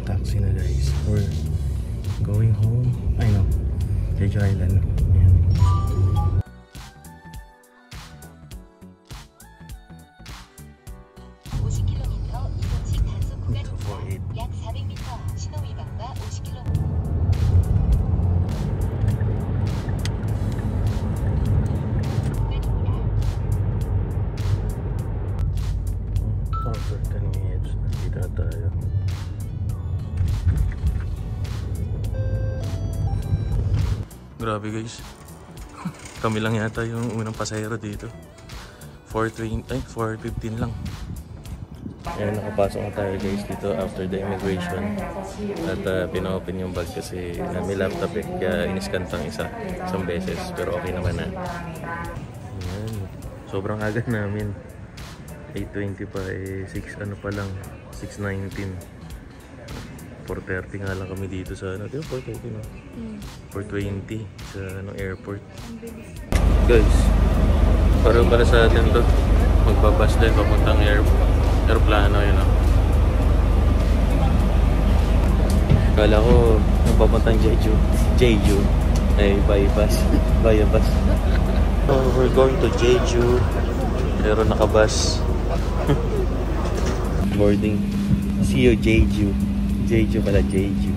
taxi na guys. We're going home. I know. Jeju Island. Ayan. After 10 minutes, nandito na tayo. Grabe guys. Kami lang yata yung unang pasahero dito. 4:15 lang. Ayan, nakapasok na tayo guys dito after the immigration. At pina-open yung bag kasi may laptop eh. Kaya in-scan pang isang beses. Pero okay naman na. Ayan. Sobrang aga namin. 8:20 pa eh, 6 ano pa lang, 6:19. 4:30 nga lang kami dito sa ano, 4:30 no? 4:20 sa ano, airport. Guys, parang pala sa atin to. Magbabas din papuntang aeroplano yun, no? Kala ko papuntang Jeju. Ay, bypass. So, we're going to Jeju. Pero nakabas. Boarding. See you Jeju. Jeju pala, Jeju.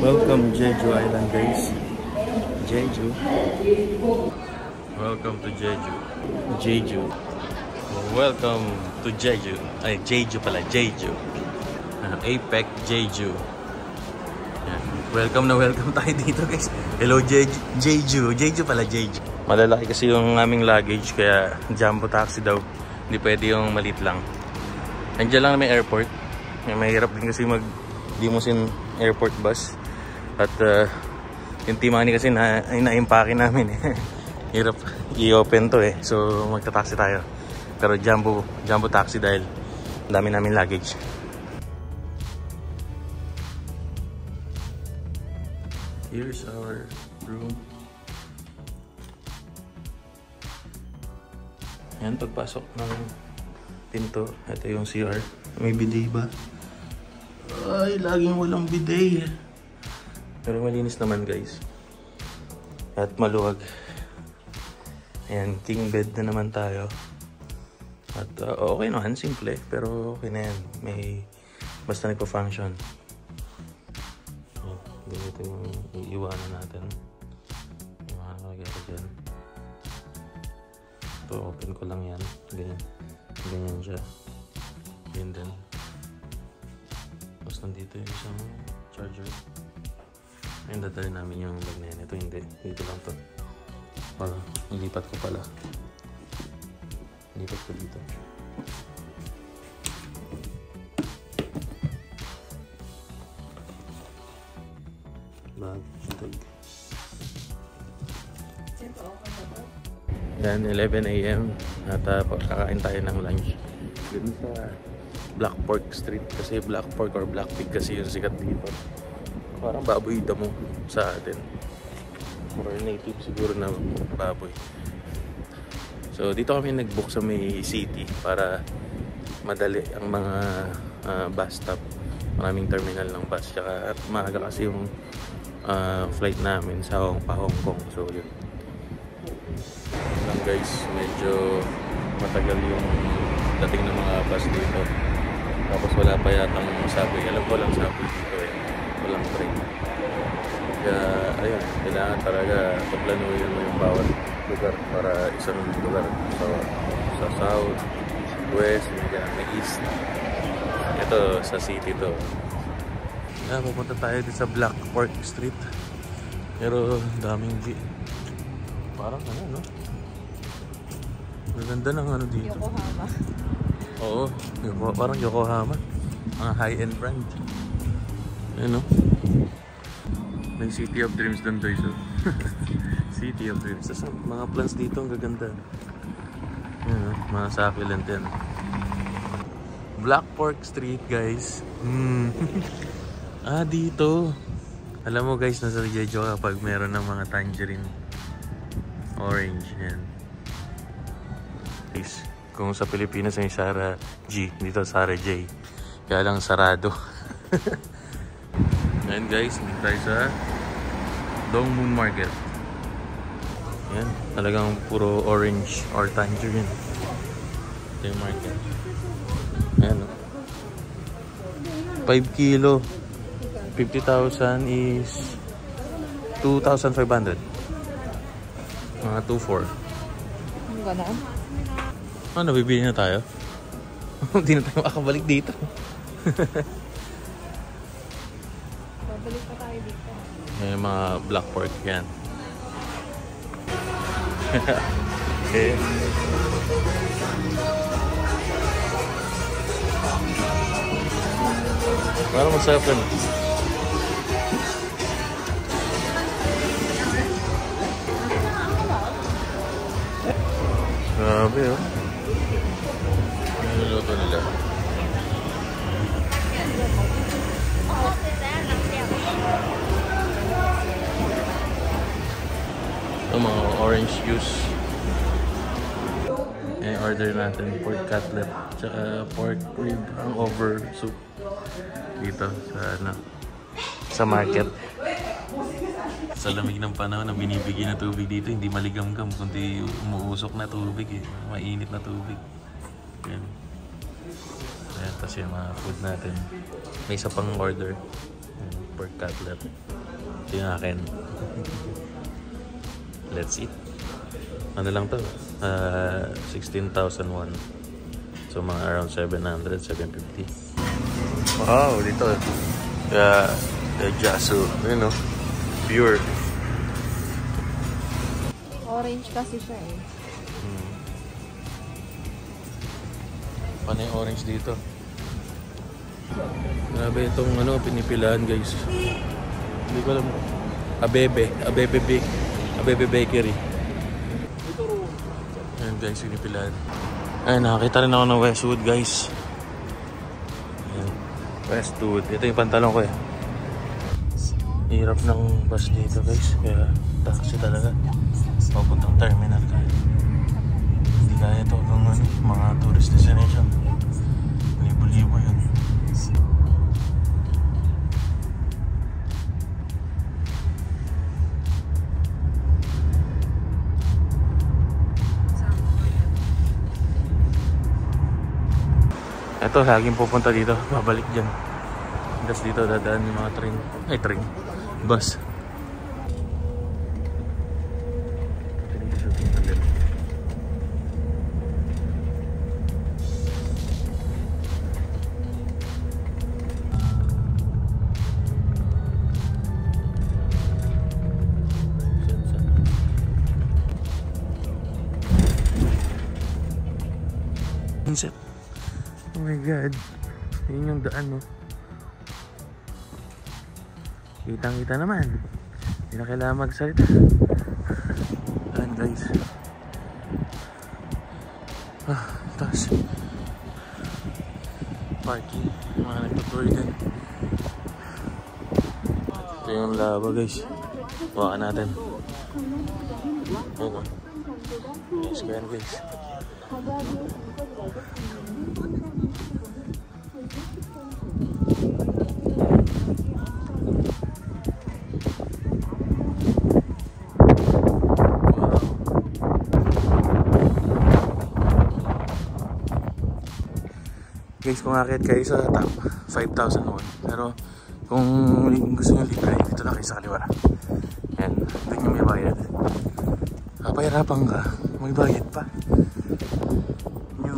Welcome Jeju Island guys. Jeju. Welcome to Jeju. Jeju. Welcome to Jeju. Ay, Jeju pala, Jeju. Apex Jeju. Yan. Welcome tayo dito guys. Hello Jeju. Jeju pala, Jeju. Malalaki kasi yung aming luggage kaya jumbo taxi daw. Hindi pwede yung maliit lang. Nandiyan lang may airport. Mahirap din kasi limousine airport bus. At yung Timani kasi na-impake namin eh. Hirap i-open to eh. So magta-taxi tayo. Pero jumbo taxi dahil dami namin luggage. Here's our room. Ayan, pagpasok ng pinto, ito yung CR. May bidet ba? Ay, laging walang bidet. Pero malinis naman guys. At maluwag. Ayan, king bed na naman tayo. At okay naman, simple. Pero okay na yan. Basta nagpa-function. Ganito yung iiwanan natin. Iwanan ko lagay ko dyan. Ito, open ko lang yan. Ganyan siya. Ganyan din. Tapos nandito yung isang charger. Ayun, dadali namin yung bag na yan. Ito hindi. Dito lang to. Para ilipat ko pala. Ilipat ko dito. Bag. Tag. Yan, 11 AM. At kakain tayo ng lunch. Dito sa Black Pork Street. Kasi Black Pork or Black Pig kasi yung sikat dito. Parang baboy damo sa atin. Or native siguro na baboy. So dito kami nag-book sa may city para madali ang mga bus stop. Maraming terminal ng bus. Tsaka maaga kasi yung flight namin sa Hong Kong. So yun lang guys, medyo matagal yung dating ng mga bus dito. Tapos wala pa yatang subway. Alam ko lang subway dito eh. Walang train. Kaya ayun, kailangan talaga paplanuhin mo yung bawat lugar para isang lugar. So, sa south, west, may east. Ito sa city to. Pupunta tayo dito sa Black Park Street. Pero daming parang ano, no? Maganda ng ano dito. Yokohama. Oo, parang Yokohama. Mga high-end brand. Ayan, no? May City of Dreams doon, guys. City of Dreams. Tapos mga plants dito ang gaganda. Ayan, no? Mga succulent yan. Black Park Street, guys. Dito. Alam mo guys, nasa Jeju kapag meron ng mga tangerine. Orange, yan. Please. Kung sa Pilipinas ay Sara G, dito Sara J. Kaya lang sarado. Ayan guys, dito tayo sa Dongmun Market. Ayan, talagang puro orange or tangerine. Ito yung market. Ayan, 5 kilo. 50,000 is 2,500. Mga 2,400. Ang gano'n? Ano, bibili na tayo? Hindi na tayo makabalik dito. Babalik pa tayo dito. May mga Black Pork yan. Okay. Parang masarap yan. Grabe, oh. Ano niluto nila? Ito, mga orange juice. Order natin pork cutlet tsaka pork rib hangover soup dito sa market. Sa lamig ng panahon na binibigyan na tubig dito, hindi maligamgam kundi umuusok na tubig eh. Mainit na tubig. Yan. Ayan, tapos yung mga food natin. May isa pang order. Pork cutlet. Ito yung akin. Let's eat. Ano lang to? 16,000 won. So mga around 700, 750. Wow, dito. Jasu. You know, pure. Orange kasi siya eh. Paano yung orange dito? Grabe itong ano, pinipilahan guys. Hindi ko alam. Abebe Bakery. Ayan guys, pinipilahan. Ayan, nakakita rin ako ng Westwood guys. Ayan, Westwood. Ito yung pantalon ko eh. Hirap ng bus dito guys. Kaya taxi talaga. Papuntang terminal kaya. Hindi kaya ito kung ano, mga tourist destination. Libo-libo yun. Ito, laging pupunta dito. Babalik dyan. Tapos dito dadaan yung mga train. Ay, train. Bus. Sunset. Oh my god. Yun yung daan, no? Kitang-kita naman. Hindi na kailangan magsalita. Ayan guys. Tapos parking. Mga nagtutour din. yung lava guys. Hawakan natin. Ayun o. Yes, ko yan guys. Guys, kung akit kayo sa top, 5,000 won. Pero kung gusto nyo libre, dito na kayo sa kaliwa. Yan, doon yung may bayad. Kapahirapan ka, may bayad pa. New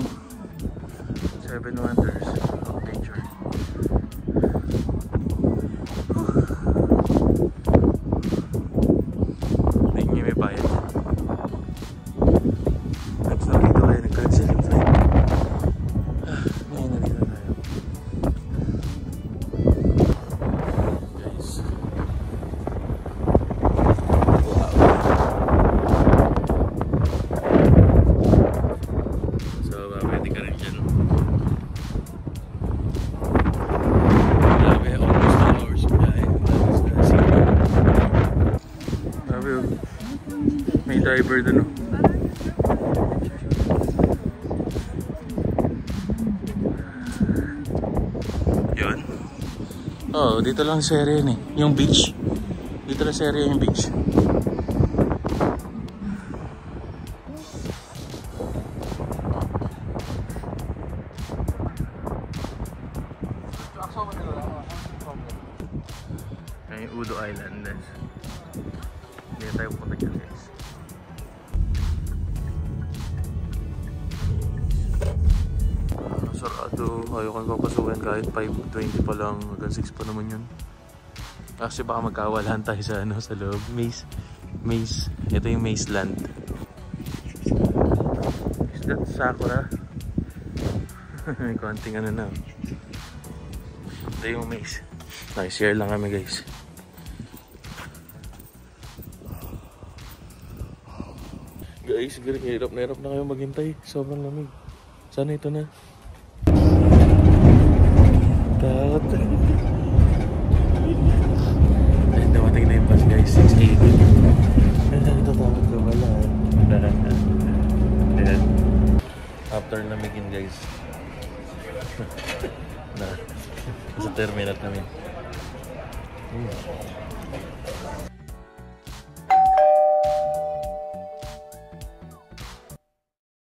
7 Wonders of Nature. Doon yung may bayad. Next na dito kayo, nagkaroon tayo. Ngayon na dito tayo. Guys. Wow. So, pwede ka rin dyan. Grabe, almost 2 hours biyahe. Grabe, may driver dun, oh. Yun. Oh, dito lang sa area yun eh. Yung beach. Dito lang sa area yung beach. Yan yung Udo Island. Hindi tayo pupunta dyan guys. Sarado, ayoko papasukin kahit 5:20 pa lang, hanggang 6 pa naman yun. Kasi baka magkawalan tayo sa ano, sa loob. Maze. Ito yung Maze Land. Is that Sakura? May konting ano na. Ito yung Maze. Share lang kami guys. Guys, hirap na kayo maghintay. Sobrang lamig. Sana ito na. Takot. Ayun, dawating na yung bus guys. 680. Natatakot ka wala. Ayan. After namigin guys. Sa terminal kami.